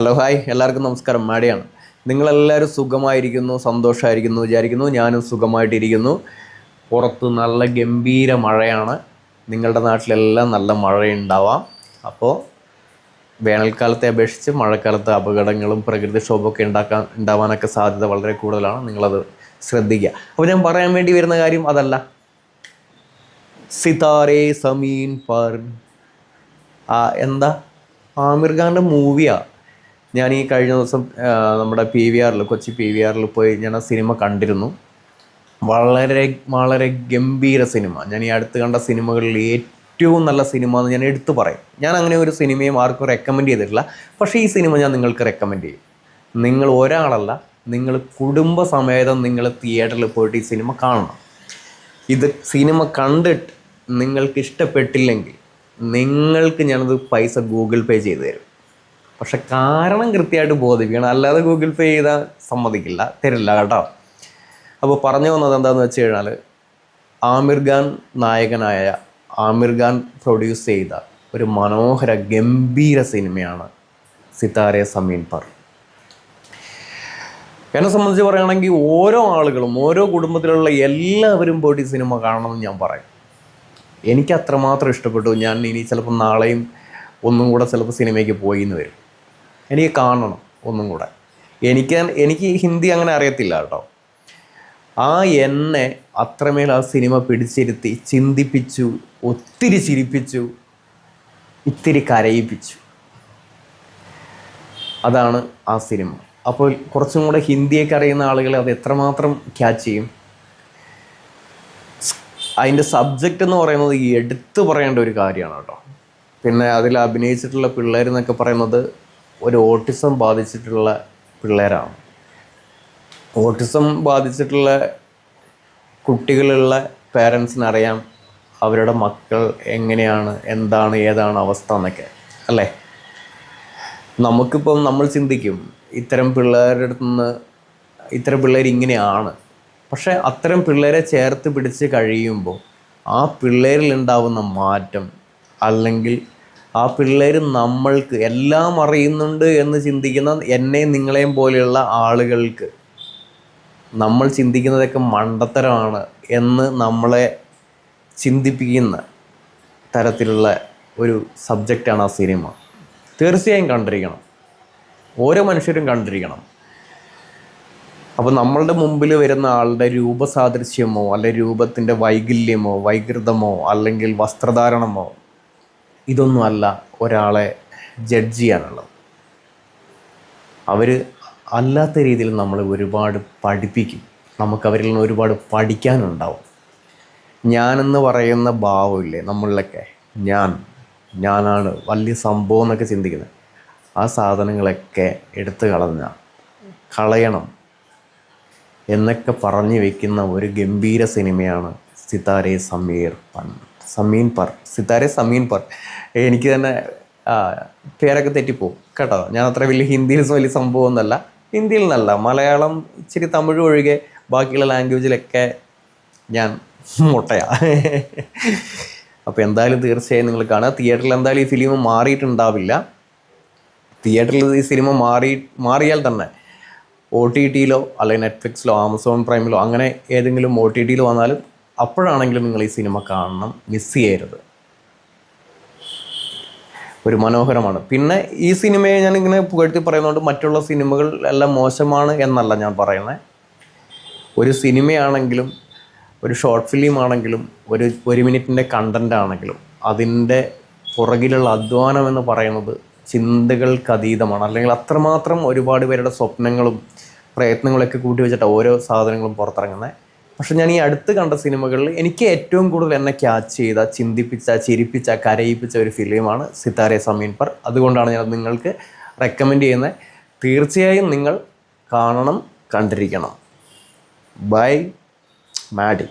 Hello hi എല്ലാവർക്കും നമസ്കാരം. മാഡിയാണ്. നിങ്ങളെല്ലാവരും സുഖമായിരിക്കുന്നു, സന്തോഷമായിരിക്കുന്നു വിചാരിക്കുന്നു. ഞാനും സുഖമായിട്ടിരിക്കുന്നു. പുറത്ത് നല്ല ഗംഭീര മഴയാണ്. നിങ്ങളുടെ നാട്ടിലെല്ലാം നല്ല മഴയുണ്ടാവാം. അപ്പോൾ വേനൽക്കാലത്തെ അപേക്ഷിച്ച് മഴക്കാലത്ത് അപകടങ്ങളും പ്രകൃതിക്ഷോഭമൊക്കെ ഉണ്ടാവാനൊക്കെ സാധ്യത വളരെ കൂടുതലാണ്. നിങ്ങളത് ശ്രദ്ധിക്കുക. അപ്പോൾ ഞാൻ പറയാൻ വേണ്ടി വരുന്ന കാര്യം അതല്ല. സിതാരേ സമീൻ പർ എന്താ ആമിർ ഖാൻ്റെ മൂവിയാണ്. ഞാൻ ഈ കഴിഞ്ഞ ദിവസം നമ്മുടെ കൊച്ചി PVR പോയി ഞാൻ ആ സിനിമ കണ്ടിരുന്നു. വളരെ വളരെ ഗംഭീര സിനിമ. ഞാൻ ഈ അടുത്ത് കണ്ട സിനിമകളിൽ ഏറ്റവും നല്ല സിനിമ എന്ന് ഞാൻ എടുത്തു പറയും. ഞാൻ അങ്ങനെ ഒരു സിനിമയും ആർക്കും റെക്കമെൻഡ് ചെയ്തിട്ടില്ല. പക്ഷേ ഈ സിനിമ ഞാൻ നിങ്ങൾക്ക് റെക്കമെൻഡ് ചെയ്യും. നിങ്ങൾ ഒരാളല്ല, നിങ്ങൾ കുടുംബസമേതം നിങ്ങൾ തിയേറ്ററിൽ പോയിട്ട് ഈ സിനിമ കാണണം. ഇത് സിനിമ കണ്ടിട്ട് നിങ്ങൾക്ക് ഇഷ്ടപ്പെട്ടില്ലെങ്കിൽ നിങ്ങൾക്ക് ഞാനത് പൈസ ഗൂഗിൾ പേ ചെയ്തു തരും. പക്ഷെ കാരണം കൃത്യമായിട്ട് ബോധിപ്പിക്കണം. അല്ലാതെ ഗൂഗിൾ പേ ചെയ്താൽ സമ്മതിക്കില്ല, തരില്ല കേട്ടോ. അപ്പോൾ പറഞ്ഞു വന്നത് എന്താണെന്ന് വെച്ച് കഴിഞ്ഞാൽ, ആമിർ ഖാൻ നായകനായ, ആമിർ ഖാൻ പ്രൊഡ്യൂസ് ചെയ്ത ഒരു മനോഹര ഗംഭീര സിനിമയാണ് സിതാരേ സമീൻ പർ. എന്നെ സംബന്ധിച്ച് പറയുകയാണെങ്കിൽ ഓരോ ആളുകളും, ഓരോ കുടുംബത്തിലുള്ള എല്ലാവരും പോയിട്ട് ഈ സിനിമ കാണണമെന്ന് ഞാൻ പറയും. എനിക്ക് അത്രമാത്രം ഇഷ്ടപ്പെട്ടു. ഞാൻ ഇനി ചിലപ്പോൾ നാളെയും ഒന്നും കൂടെ ചിലപ്പോൾ സിനിമയ്ക്ക് പോയി എന്ന് വരും. എനിക്ക് കാണണം ഒന്നും കൂടെ. എനിക്ക് ഹിന്ദി അങ്ങനെ അറിയത്തില്ല കേട്ടോ. എന്നെ അത്രമേൽ ആ സിനിമ പിടിച്ചിരുത്തി ചിന്തിപ്പിച്ചു, ഒത്തിരി ചിരിപ്പിച്ചു, ഇത്തിരി കരയിപ്പിച്ചു. അതാണ് ആ സിനിമ. അപ്പോൾ കുറച്ചും കൂടെ ഹിന്ദിയൊക്കെ അറിയുന്ന ആളുകൾ അത് എത്രമാത്രം ക്യാച്ച് ചെയ്യും. അതിൻ്റെ സബ്ജക്റ്റ് എന്ന് പറയുന്നത് എടുത്തു പറയേണ്ട ഒരു കാര്യമാണ് കേട്ടോ. പിന്നെ അതിൽ അഭിനയിച്ചിട്ടുള്ള പിള്ളേരെന്നൊക്കെ പറയുന്നത് ഒരു ഓട്ടിസം ബാധിച്ചിട്ടുള്ള പിള്ളേരാണ്. ഓട്ടിസം ബാധിച്ചിട്ടുള്ള കുട്ടികളുള്ള പേരൻസിനറിയാം അവരുടെ മക്കൾ എങ്ങനെയാണ്, എന്താണ്, ഏതാണ് അവസ്ഥ എന്നൊക്കെ അല്ലേ. നമുക്കിപ്പം നമ്മൾ ചിന്തിക്കും ഇത്തരം പിള്ളേരുടെ അടുത്ത് നിന്ന് ഇത്തരം പിള്ളേർ ഇങ്ങനെയാണ്. പക്ഷേ അത്തരം പിള്ളേരെ ചേർത്ത് പിടിച്ച് കഴിയുമ്പോൾ ആ പിള്ളേരിൽ ഉണ്ടാവുന്ന മാറ്റം, അല്ലെങ്കിൽ ആ പിള്ളേർ നമ്മൾക്ക് എല്ലാം അറിയുന്നുണ്ട് എന്ന് ചിന്തിക്കുന്ന എന്നെയും നിങ്ങളെയും പോലെയുള്ള ആളുകൾക്ക് നമ്മൾ ചിന്തിക്കുന്നതൊക്കെ മണ്ടത്തരമാണ് എന്ന് നമ്മളെ ചിന്തിപ്പിക്കുന്ന തരത്തിലുള്ള ഒരു സബ്ജക്റ്റാണ് ആ സിനിമ. തീർച്ചയായും കണ്ടിരിക്കണം. ഓരോ മനുഷ്യരും കണ്ടിരിക്കണം. അപ്പോൾ നമ്മളുടെ മുമ്പിൽ വരുന്ന ആളുടെ രൂപസാദൃശ്യമോ അല്ലെ രൂപത്തിൻ്റെ വൈകല്യമോ വൈകൃതമോ അല്ലെങ്കിൽ വസ്ത്രധാരണമോ ഇതൊന്നുമല്ല ഒരാളെ ജഡ്ജ് ചെയ്യാനുള്ളത്. അവർ അല്ലാത്ത രീതിയിൽ നമ്മൾ ഒരുപാട് പഠിപ്പിക്കും. നമുക്കവരിൽ നിന്ന് ഒരുപാട് പഠിക്കാനുണ്ടാവും. ഞാനെന്ന് പറയുന്ന ഭാവമില്ലേ നമ്മളിലൊക്കെ, ഞാനാണ് വലിയ സംഭവം എന്നൊക്കെ ചിന്തിക്കുന്നത്. ആ സാധനങ്ങളൊക്കെ എടുത്തു കളയണം എന്നൊക്കെ പറഞ്ഞു വയ്ക്കുന്ന ഒരു ഗംഭീര സിനിമയാണ് സിതാരേ സമീൻ പർ. സിതാരേ സമീൻ പർ. എനിക്ക് തന്നെ പേരൊക്കെ തെറ്റിപ്പോവും കേട്ടോ. ഞാൻ അത്ര ഹിന്ദിയിൽ വലിയ സംഭവമൊന്നുമല്ല. ഹിന്ദിയിൽ നിന്നല്ല, മലയാളം, ഇച്ചിരി തമിഴ് ഒഴികെ ബാക്കിയുള്ള ലാംഗ്വേജിലൊക്കെ ഞാൻ മുട്ടയാണ്. അപ്പോൾ എന്തായാലും തീർച്ചയായും നിങ്ങൾ കാണുക. തിയേറ്ററിൽ എന്തായാലും ഈ ഫിലിം മാറിയിട്ടുണ്ടാവില്ല. തിയേറ്ററിൽ ഈ സിനിമ മാറിയാൽ തന്നെ OTTയിലോ അല്ലെങ്കിൽ നെറ്റ്ഫ്ലിക്സിലോ ആമസോൺ പ്രൈമിലോ അങ്ങനെ ഏതെങ്കിലും OTTയിൽ വന്നാലും അപ്പോഴാണെങ്കിലും നിങ്ങൾ ഈ സിനിമ കാണണം, മിസ് ചെയ്യരുത്. ഒരു മനോഹരമാണ്. പിന്നെ ഈ സിനിമയെ ഞാനിങ്ങനെ പുകഴ്ത്തി പറയുന്നതുകൊണ്ട് മറ്റുള്ള സിനിമകൾ എല്ലാം മോശമാണ് എന്നല്ല ഞാൻ പറയുന്നത്. ഒരു സിനിമയാണെങ്കിലും ഒരു ഷോർട്ട് ഫിലിം ആണെങ്കിലും ഒരു മിനിറ്റിൻ്റെ കണ്ടൻ്റ് ആണെങ്കിലും അതിൻ്റെ പുറകിലുള്ള അധ്വാനം എന്ന് പറയുന്നത് ചിന്തകൾക്കതീതമാണ്. അല്ലെങ്കിൽ അത്രമാത്രം ഒരുപാട് പേരുടെ സ്വപ്നങ്ങളും പ്രയത്നങ്ങളൊക്കെ കൂട്ടി വെച്ചിട്ടാണ് ഓരോ സാധനങ്ങളും പുറത്തിറങ്ങുന്നത്. പക്ഷെ ഞാൻ ഈ അടുത്ത് കണ്ട സിനിമകളിൽ എനിക്ക് ഏറ്റവും കൂടുതൽ എന്നെ ക്യാച്ച് ചെയ്ത, ചിന്തിപ്പിച്ച, ചിരിപ്പിച്ച, കരയിപ്പിച്ച ഒരു ഫിലിമാണ് സിതാരേ സമീൻ പർ. അതുകൊണ്ടാണ് ഞാൻ നിങ്ങൾക്ക് റെക്കമെൻഡ് ചെയ്യുന്നത്. തീർച്ചയായും നിങ്ങൾ കാണണം, കണ്ടിരിക്കണം. By Madey.